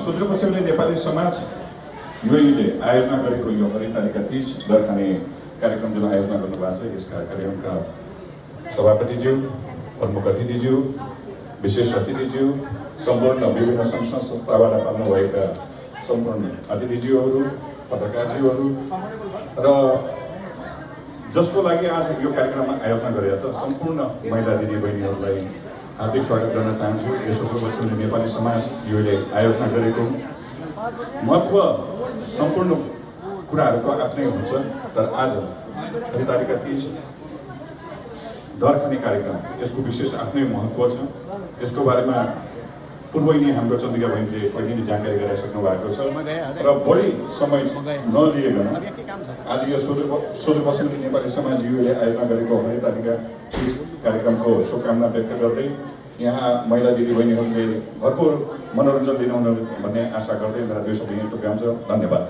सुदूरपश्चिमले नेपाली समाज युएले आयोजना गरेको यो हरितालिका तीज दर खाने कार्यक्रम जुन आयोजना गर्नुभएको छ, यसका कार्यक्रमका सभापतिज्यू, प्रमुख अतिथिज्यू, विशेष अतिथिज्यू, सम्पूर्ण विभिन्न सङ्घ संस्थाबाट पाल्नुभएका सम्पूर्ण अतिथिज्यूहरू, पत्रकारज्यूहरू र जसको लागि आज यो कार्यक्रममा आयोजना गरिएको छ सम्पूर्ण महिला दिदीबहिनीहरूलाई हार्दिक स्वागत गर्न चाहन्छु। यो सुदूरपश्चिमले नेपाली समाज युएले आयोजना गरेको महत्त्व सम्पूर्ण कुराहरूको आफ्नै हुन्छ, तर आज हरितालिका तीज दर खाने कार्यक्रम यसको विशेष आफ्नै महत्त्व छ। यसको बारेमा पूर्वै हाम्रो चन्द्रिका बहिनीले पहिले नै जानकारी गराइसक्नु भएको छ र बढी समय नलिएन आज यो सुदूरपश्चिमले नेपाली समाज युएले आयोजना गरेको हरितालिका तीज कार्यक्रमको शुभकामना व्यक्त गर्दै यहाँ महिला दिदीबहिनीहरूले भरपुर मनोरञ्जन लिनुहुन भन्ने आशा गर्दै मेरा 2 शब्द यहीँ टुक्राउँछु। धन्यवाद।